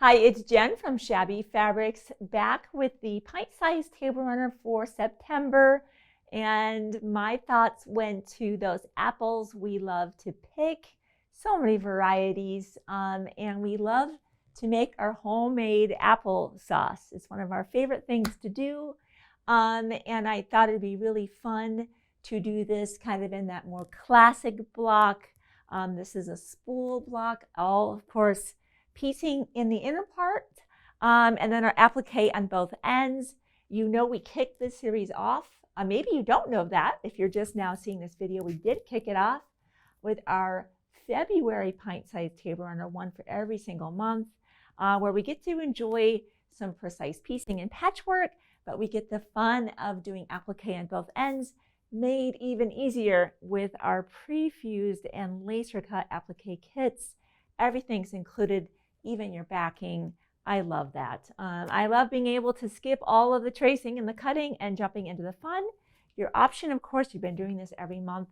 Hi, it's Jen from Shabby Fabrics, back with the Pint Size Table Runner for September. And my thoughts went to those apples we love to pick, so many varieties, and we love to make our homemade apple sauce. It's one of our favorite things to do, and I thought it'd be really fun to do this kind of in that more classic block. This is a spool block, all of course piecing in the inner part, and then our applique on both ends. You know we kicked this series off. Maybe you don't know that. If you're just now seeing this video, we did kick it off with our February Pint Size Table Runner, one for every single month, where we get to enjoy some precise piecing and patchwork, but we get the fun of doing applique on both ends, made even easier with our pre-fused and laser cut applique kits. Everything's included, even your backing. I love that. I love being able to skip all of the tracing and the cutting and jumping into the fun. Your option, of course, you've been doing this every month,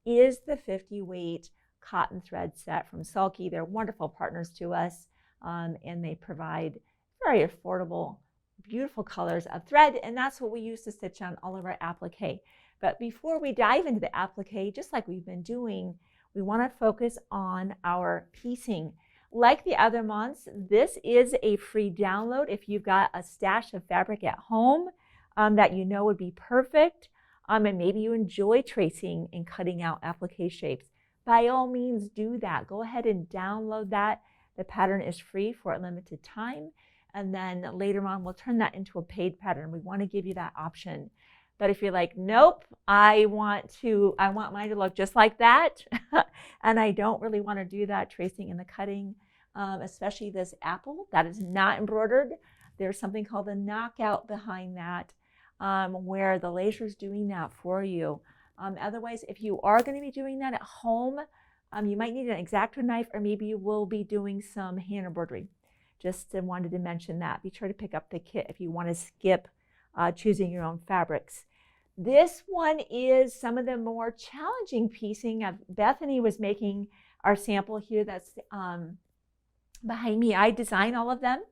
is the 50 weight cotton thread set from Sulky. They're wonderful partners to us, and they provide very affordable, beautiful colors of thread, and that's what we use to stitch on all of our applique. But before we dive into the applique, just like we've been doing, we want to focus on our piecing. Like the other months, this is a free download if you've got a stash of fabric at home that you know would be perfect, and maybe you enjoy tracing and cutting out applique shapes. By all means, do that. Go ahead and download that. The pattern is free for a limited time, and then later on we'll turn that into a paid pattern. We want to give you that option. But if you're like, nope, I want mine to look just like that, and I don't really want to do that tracing and the cutting, especially this apple that is not embroidered. There's something called a knockout behind that, where the laser is doing that for you. Otherwise, if you are going to be doing that at home, you might need an X-Acto knife, or maybe you will be doing some hand embroidery. Just wanted to mention that. Be sure to pick up the kit if you want to skip choosing your own fabrics. This one is some of the more challenging piecing. Bethany was making our sample here that's behind me. I design all of them,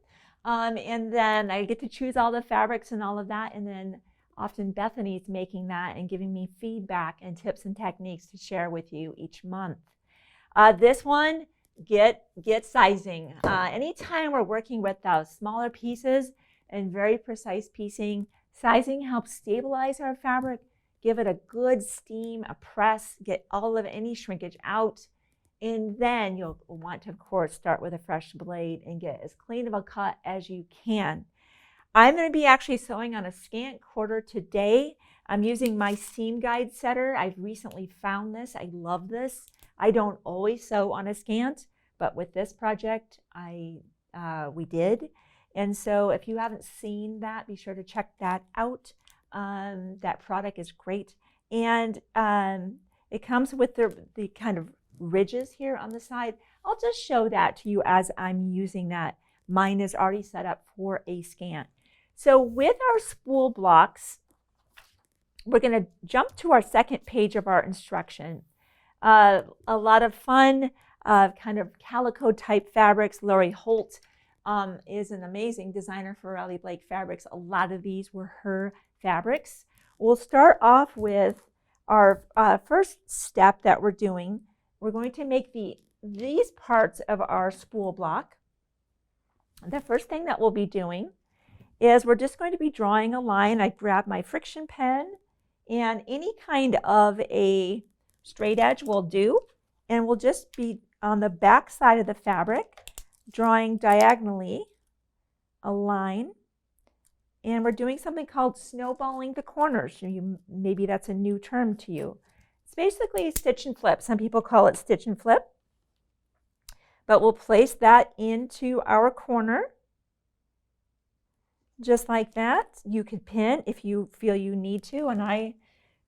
and then I get to choose all the fabrics and all of that, and then often Bethany's making that and giving me feedback and tips and techniques to share with you each month. This one, get sizing. Anytime we're working with those smaller pieces and very precise piecing, sizing helps stabilize our fabric, give it a good steam, a press, get all of any shrinkage out, and then you'll want to, of course, start with a fresh blade and get as clean of a cut as you can. I'm going to be actually sewing on a scant quarter today. I'm using my seam guide setter. I've recently found this. I love this. I don't always sew on a scant, but with this project, we did. And so if you haven't seen that, be sure to check that out. That product is great. And it comes with the kind of ridges here on the side. I'll just show that to you as I'm using that. Mine is already set up for a scant. So with our spool blocks, we're going to jump to our second page of our instruction. A lot of fun kind of calico type fabrics. Lori Holt is an amazing designer for Raleigh Blake Fabrics. A lot of these were her fabrics. We'll start off with our first step that we're doing. We're going to make these parts of our spool block. The first thing that we'll be doing is we're just going to be drawing a line. I grab my friction pen, and any kind of a straight edge will do, and we'll just be on the back side of the fabric drawing diagonally a line, and we're doing something called snowballing the corners. Maybe that's a new term to you. It's basically stitch and flip. Some people call it stitch and flip, but we'll place that into our corner just like that. You could pin if you feel you need to, and I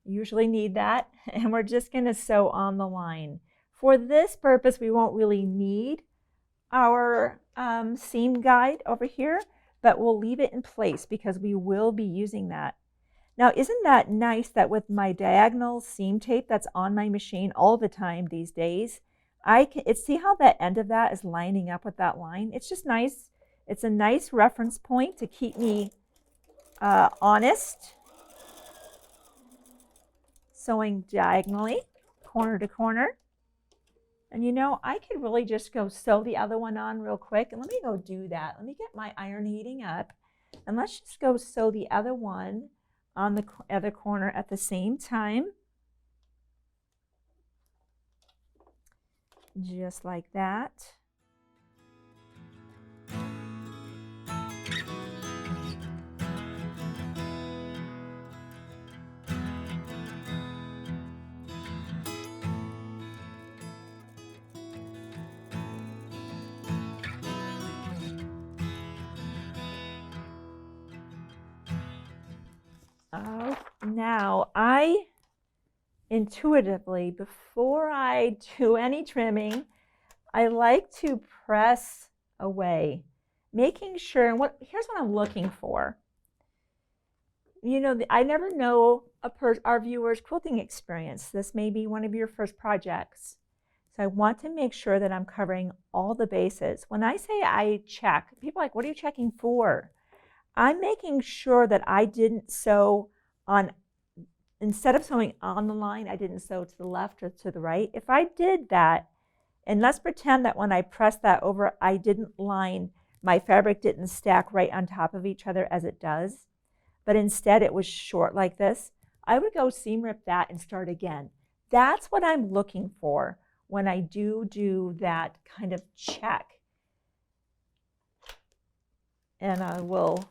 usually need that, and we're just going to sew on the line. For this purpose, we won't really need our seam guide over here, but we'll leave it in place because we will be using that. Now, isn't that nice that with my diagonal seam tape that's on my machine all the time these days, see how that end of that is lining up with that line? It's just nice. It's a nice reference point to keep me honest. Sewing diagonally, corner to corner. And you know, I could really just go sew the other one on real quick. And let me go do that. Let me get my iron heating up. And let's just go sew the other one on the other corner at the same time. Just like that. Oh, now I intuitively, before I do any trimming, I like to press away, making sure, and here's what I'm looking for. You know, I never know our viewers' quilting experience. This may be one of your first projects. So I want to make sure that I'm covering all the bases. When I say I check, people are like, what are you checking for? I'm making sure that I didn't sew on, instead of sewing on the line, I didn't sew to the left or to the right. If I did that, and let's pretend that when I pressed that over, I didn't line, my fabric didn't stack right on top of each other as it does, but instead it was short like this, I would go seam rip that and start again. That's what I'm looking for when I do that kind of check. And I will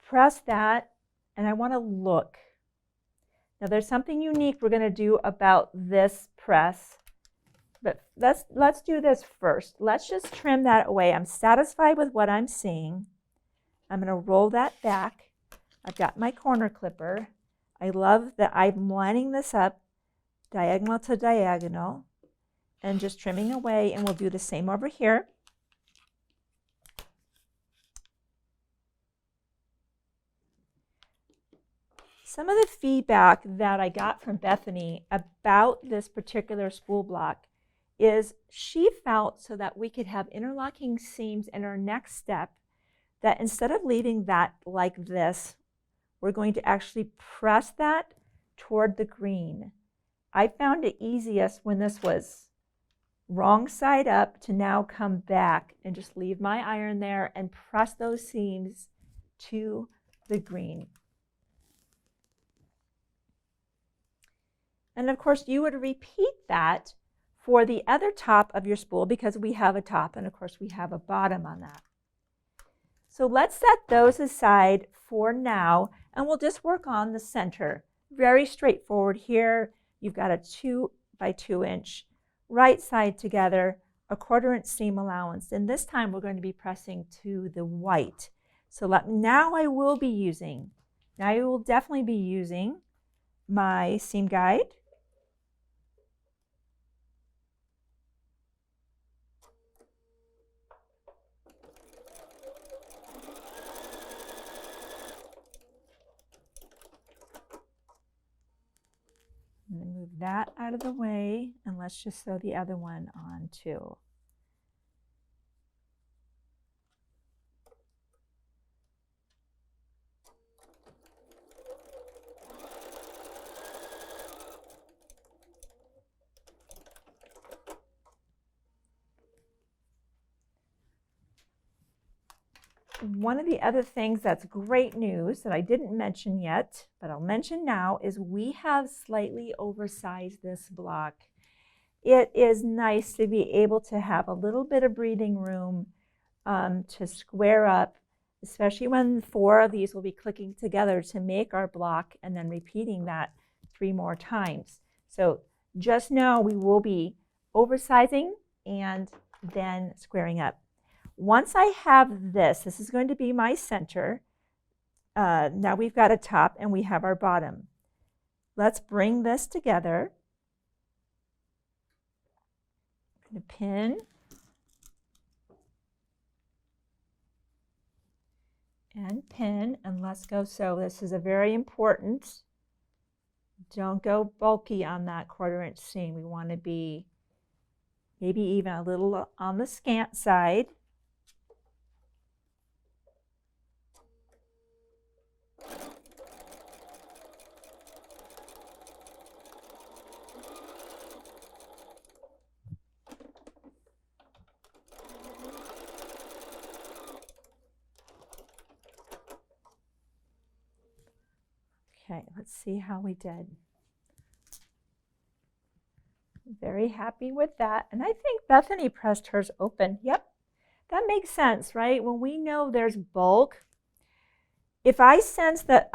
press that, and I want to look. Now there's something unique we're going to do about this press, but let's do this first. Let's just trim that away. I'm satisfied with what I'm seeing. I'm going to roll that back. I've got my corner clipper. I love that I'm lining this up diagonal to diagonal and just trimming away, and we'll do the same over here. Some of the feedback that I got from Bethany about this particular spool block is she felt so that we could have interlocking seams in our next step, that instead of leaving that like this, we're going to actually press that toward the green. I found it easiest when this was wrong side up to now come back and just leave my iron there and press those seams to the green. And of course, you would repeat that for the other top of your spool, because we have a top and of course we have a bottom on that. So let's set those aside for now, and we'll just work on the center. Very straightforward here. You've got a 2 by 2 inch right side together, a 1/4 inch seam allowance, and this time we're going to be pressing to the white. So now I will definitely be using my seam guide. I'm going to move that out of the way, and let's just sew the other one on too. One of the other things that's great news that I didn't mention yet, but I'll mention now, is we have slightly oversized this block. It is nice to be able to have a little bit of breathing room to square up, especially when 4 of these will be clicking together to make our block and then repeating that 3 more times. So just know we will be oversizing and then squaring up. Once I have this is going to be my center. Now we've got a top and we have our bottom. Let's bring this together. I'm going to pin and pin, and let's go sew. This is a very important. Don't go bulky on that 1/4 inch seam. We want to be maybe even a little on the scant side. Okay, let's see how we did. Very happy with that. And I think Bethany pressed hers open. Yep, that makes sense, right? When we know there's bulk, if I sense that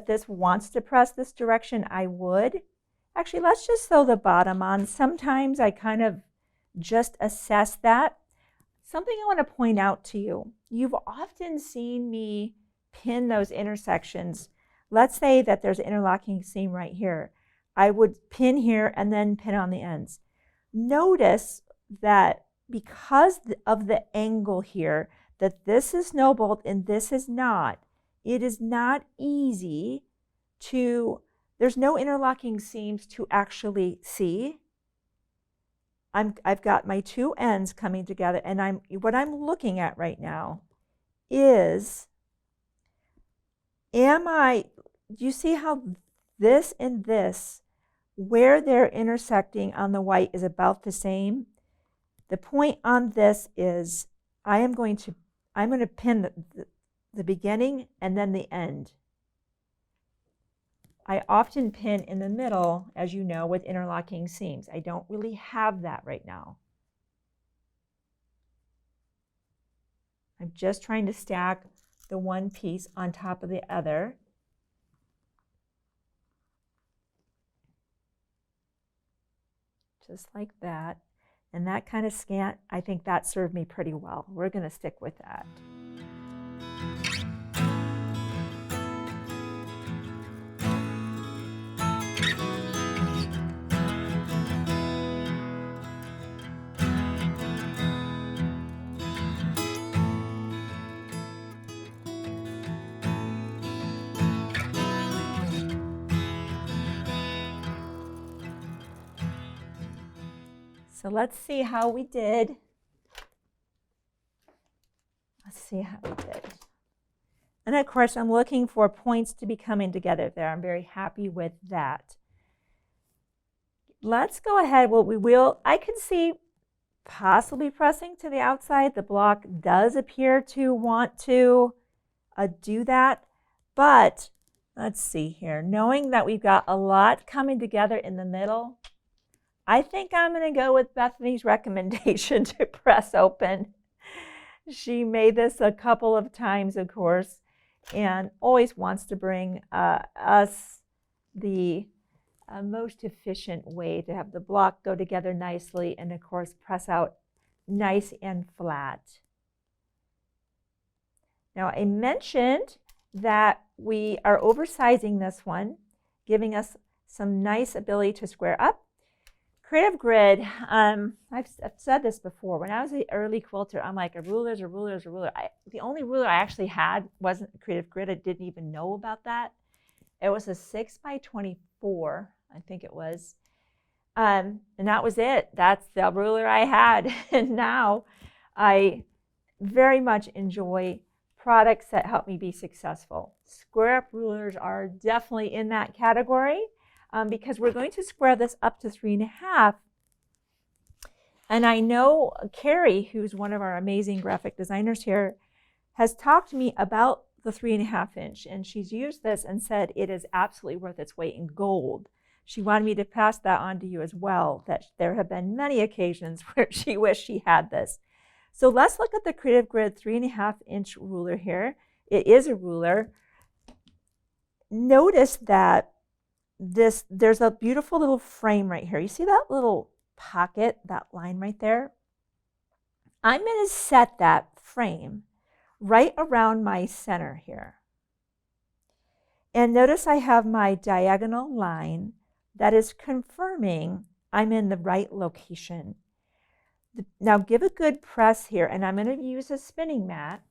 this wants to press this direction, I would. Actually, let's just sew the bottom on. Sometimes I kind of just assess that. Something I want to point out to you. You've often seen me pin those intersections. Let's say that there's an interlocking seam right here. I would pin here and then pin on the ends. Notice that because of the angle here, that this is no bolt and this is not, it is not easy to, there's no interlocking seams to actually see. I've got my two ends coming together, and what I'm looking at right now is, do you see how this and this, where they're intersecting on the white is about the same? The point on this is I'm going to pin the beginning and then the end. I often pin in the middle, as you know, with interlocking seams. I don't really have that right now. I'm just trying to stack the one piece on top of the other. Just like that. And that kind of scant, I think that served me pretty well. We're going to stick with that. So let's see how we did. Let's see how we did. And of course, I'm looking for points to be coming together there. I'm very happy with that. Let's go ahead. I can see possibly pressing to the outside. The block does appear to want to do that. But let's see here. Knowing that we've got a lot coming together in the middle, I think I'm going to go with Bethany's recommendation to press open. She made this a couple of times, of course, and always wants to bring us the most efficient way to have the block go together nicely and, of course, press out nice and flat. Now, I mentioned that we are oversizing this one, giving us some nice ability to square up. Creative Grid, I've said this before. When I was an early quilter, I'm like, a ruler's a ruler's a ruler. The only ruler I actually had wasn't Creative Grid. I didn't even know about that. It was a 6x24, I think it was. And that was it. That's the ruler I had. And now I very much enjoy products that help me be successful. Square up rulers are definitely in that category. Because we're going to square this up to 3.5. And I know Carrie, who's one of our amazing graphic designers here, has talked to me about the 3.5 inch, and she's used this and said it is absolutely worth its weight in gold. She wanted me to pass that on to you as well, that there have been many occasions where she wished she had this. So let's look at the Creative Grid 3.5 inch ruler here. It is a ruler. Notice that there's a beautiful little frame right here. You see that little pocket, that line right there? I'm going to set that frame right around my center here. And notice I have my diagonal line that is confirming I'm in the right location. Now give a good press here, and I'm going to use a spinning mat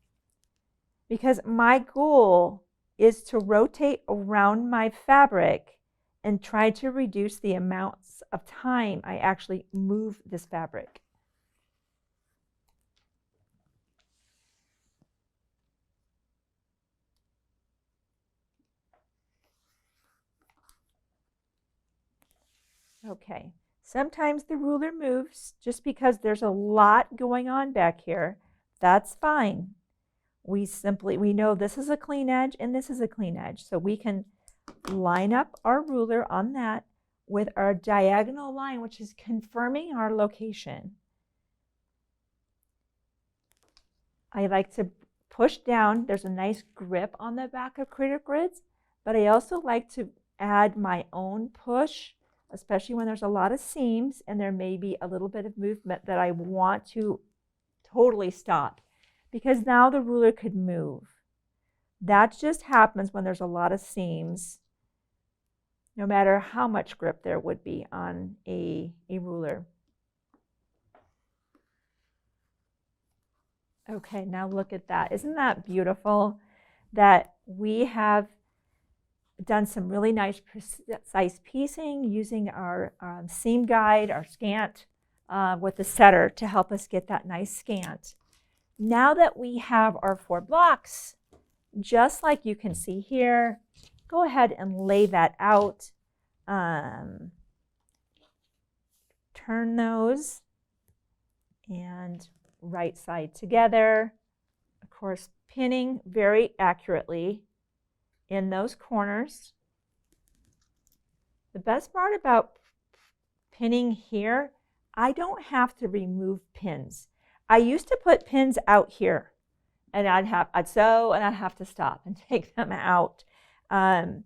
because my goal is to rotate around my fabric and try to reduce the amounts of time I actually move this fabric. Okay, sometimes the ruler moves just because there's a lot going on back here. That's fine. We know this is a clean edge and this is a clean edge, so we can line up our ruler on that with our diagonal line, which is confirming our location. I like to push down. There's a nice grip on the back of Critter Grids, but I also like to add my own push, especially when there's a lot of seams and there may be a little bit of movement that I want to totally stop, because now the ruler could move. That just happens when there's a lot of seams, no matter how much grip there would be on a ruler. Okay, now look at that. Isn't that beautiful that we have done some really nice precise piecing using our seam guide, our scant, with the setter to help us get that nice scant. Now that we have our 4 blocks, just like you can see here, go ahead and lay that out. Turn those and right side together. Of course, pinning very accurately in those corners. The best part about pinning here, I don't have to remove pins. I used to put pins out here, and I'd sew and I'd have to stop and take them out. My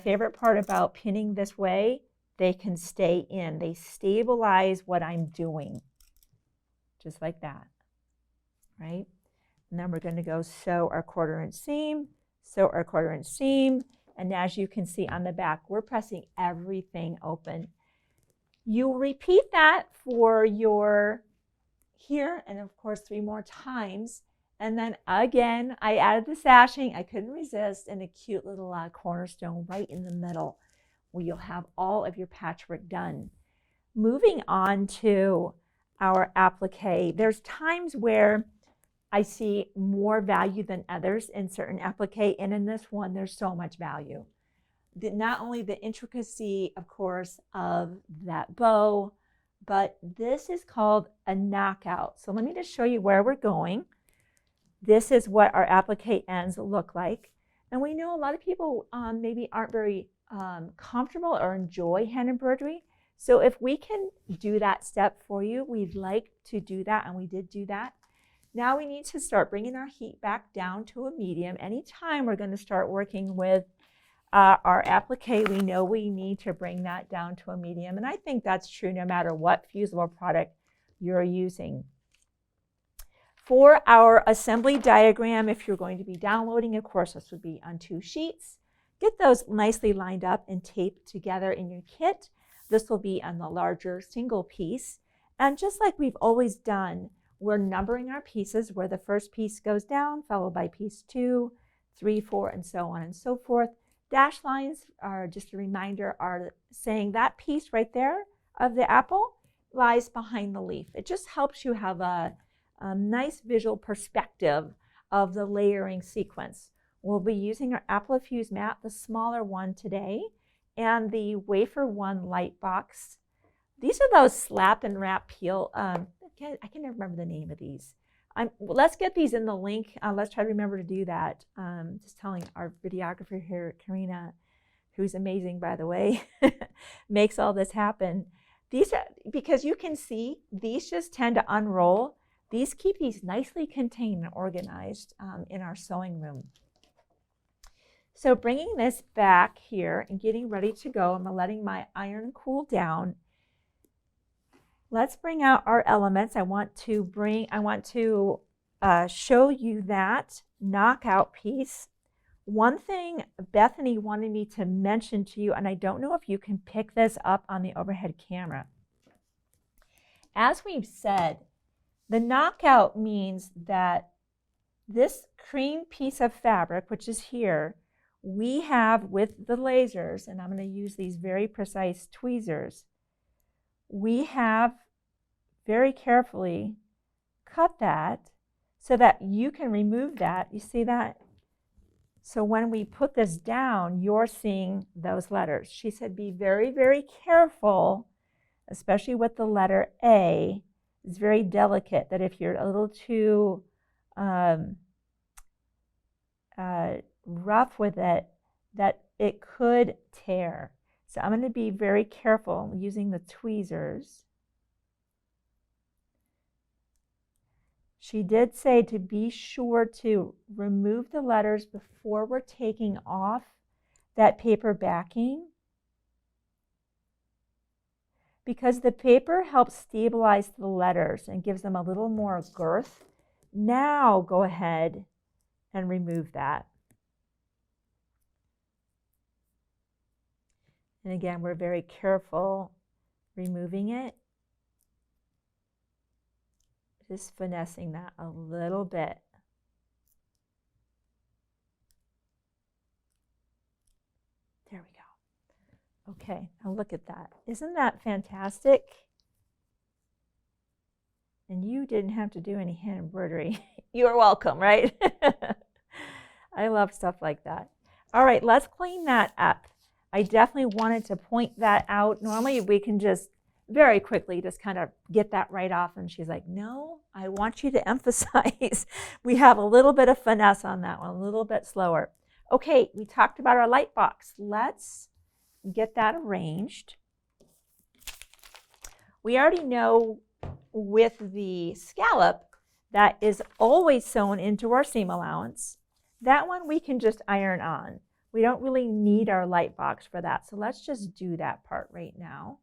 favorite part about pinning this way, they can stay in. They stabilize what I'm doing, just like that, right? And then we're going to go sew our 1/4 inch seam, sew our 1/4 inch seam, and as you can see on the back, we're pressing everything open. You'll repeat that for your here, and of course 3 more times. And then again, I added the sashing. I couldn't resist, and a cute little cornerstone right in the middle where you'll have all of your patchwork done. Moving on to our applique. There's times where I see more value than others in certain applique, and in this one, there's so much value. Not only the intricacy, of course, of that bow, but this is called a knockout. So let me just show you where we're going. This is what our applique ends look like. And we know a lot of people maybe aren't very comfortable or enjoy hand embroidery. So if we can do that step for you, we'd like to do that, and we did do that. Now we need to start bringing our heat back down to a medium. Anytime we're going to start working with our applique, we know we need to bring that down to a medium. And I think that's true no matter what fusible product you're using. For our assembly diagram, if you're going to be downloading, of course, this would be on 2 sheets. Get those nicely lined up and taped together in your kit. This will be on the larger single piece. And just like we've always done, we're numbering our pieces where the first piece goes down, followed by piece 2, 3, 4, and so on and so forth. Dash lines are just a reminder, are saying that piece right there of the apple lies behind the leaf. It just helps you have a nice visual perspective of the layering sequence. We'll be using our Apple-Fuse mat, the smaller one today, and the Wafer One light box. These are those slap and wrap peel. I can never remember the name of these. Let's get these in the link. Let's try to remember to do that. Just telling our videographer here, Karina, who's amazing, by the way, makes all this happen. These are, because you can see, these just tend to unroll. These keep these nicely contained and organized in our sewing room. So bringing this back here and getting ready to go, I'm letting my iron cool down. Let's bring out our elements. I want to show you that knockout piece. One thing Bethany wanted me to mention to you, and I don't know if you can pick this up on the overhead camera. As we've said, the knockout means that this cream piece of fabric, which is here, we have with the lasers, and I'm going to use these very precise tweezers, we have very carefully cut that so that you can remove that. You see that? So when we put this down, you're seeing those letters. She said be very, very careful, especially with the letter A. It's very delicate, that if you're a little too rough with it, that it could tear. So I'm going to be very careful using the tweezers. She did say to be sure to remove the letters before we're taking off that paper backing, because the paper helps stabilize the letters and gives them a little more girth. Now go ahead and remove that. And again, we're very careful removing it. Just finessing that a little bit. There we go. Okay, now look at that. Isn't that fantastic? And you didn't have to do any hand embroidery. You're welcome, right? I love stuff like that. All right, let's clean that up. I definitely wanted to point that out. Normally we can just very quickly just kind of get that right off. And she's like, no, I want you to emphasize. We have a little bit of finesse on that one, a little bit slower. Okay, we talked about our light box. Let's get that arranged. We already know with the scallop that is always sewn into our seam allowance. That one we can just iron on. We don't really need our light box for that. So let's just do that part right now.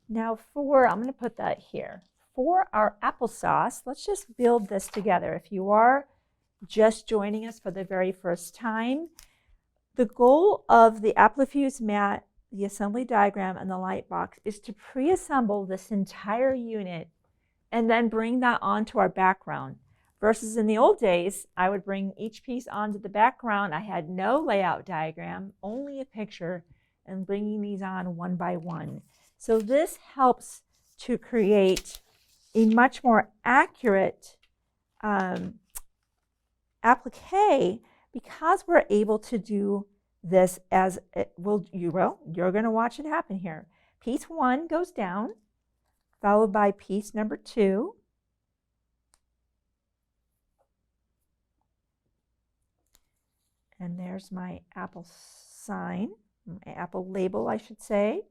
Now I'm going to put that here. For our applesauce, let's just build this together. If you are just joining us for the very first time, the goal of the applique mat, the assembly diagram, and the light box is to pre-assemble this entire unit and then bring that onto our background. Versus in the old days, I would bring each piece onto the background. I had no layout diagram, only a picture, and bringing these on one by one. So this helps to create a much more accurate applique, because we're able to do this as you're going to watch it happen here. Piece 1 goes down, followed by piece number 2. And there's my apple sign, my apple label, I should say.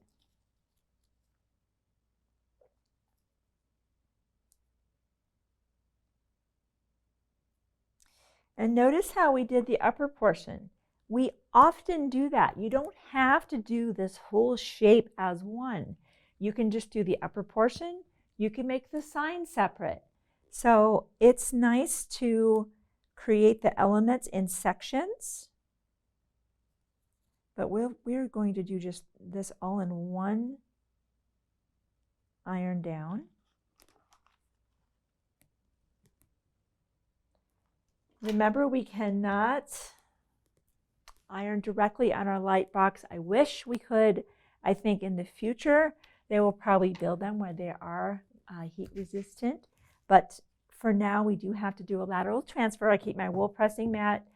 And notice how we did the upper portion. We often do that. You don't have to do this whole shape as one. You can just do the upper portion. You can make the sign separate. So it's nice to create the elements in sections. But we're going to do just this all in one iron down. Remember, we cannot iron directly on our light box. I wish we could. I think in the future, they will probably build them where they are heat resistant. But for now, we do have to do a lateral transfer. I keep my wool pressing mat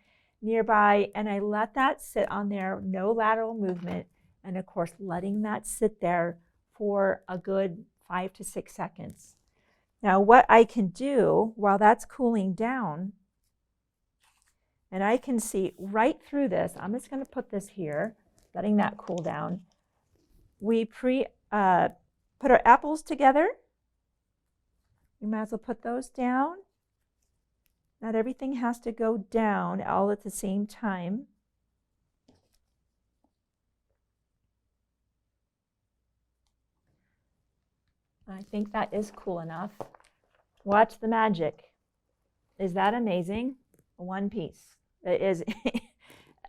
nearby, and I let that sit on there, no lateral movement. And of course, letting that sit there for a good 5 to 6 seconds. Now, what I can do while that's cooling down, and I can see right through this, I'm just going to put this here, letting that cool down. We put our apples together. You might as well put those down. Not everything has to go down all at the same time. I think that is cool enough. Watch the magic. Is that amazing? One piece. It is.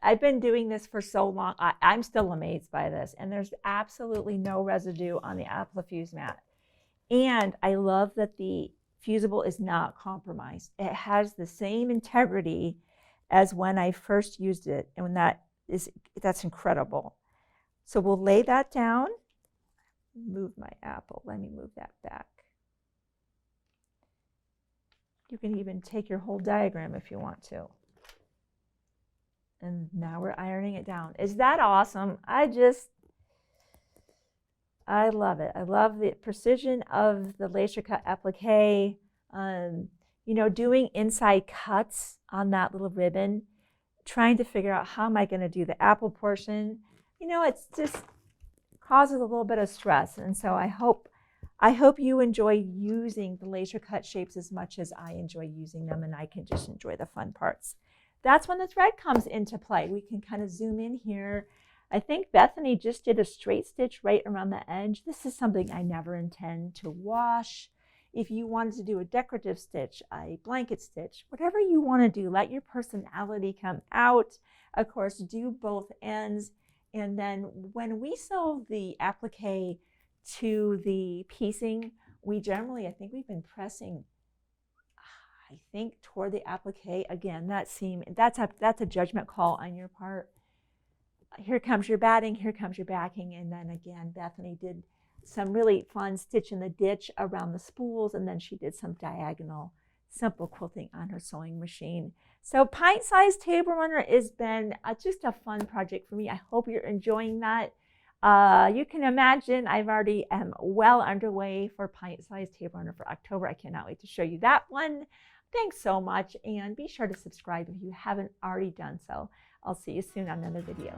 I've been doing this for so long. I'm still amazed by this. And there's absolutely no residue on the applique mat. And I love that the fusible is not compromised. It has the same integrity as when I first used it. And that's incredible. So we'll lay that down. Move my apple. Let me move that back. You can even take your whole diagram if you want to. And now we're ironing it down. Is that awesome? I love it. I love the precision of the laser cut applique. You know, doing inside cuts on that little ribbon, trying to figure out how am I going to do the apple portion. You know, it's just causes a little bit of stress. And so I hope you enjoy using the laser cut shapes as much as I enjoy using them, and I can just enjoy the fun parts. That's when the thread comes into play. We can kind of zoom in here. I think Bethany just did a straight stitch right around the edge. This is something I never intend to wash. If you wanted to do a decorative stitch, a blanket stitch, whatever you want to do, let your personality come out. Of course, do both ends. And then when we sew the applique to the piecing, we generally, I think we've been pressing, I think, toward the applique. Again, that seam, that's a judgment call on your part. Here comes your batting, here comes your backing. And then again, Bethany did some really fun stitch in the ditch around the spools, and then she did some diagonal simple quilting on her sewing machine. So Pint Size Table Runner has been just a fun project for me. I hope you're enjoying that. You can imagine I already am well underway for Pint Size Table Runner for October. I cannot wait to show you that one. Thanks so much, and be sure to subscribe if you haven't already done so. I'll see you soon on another video.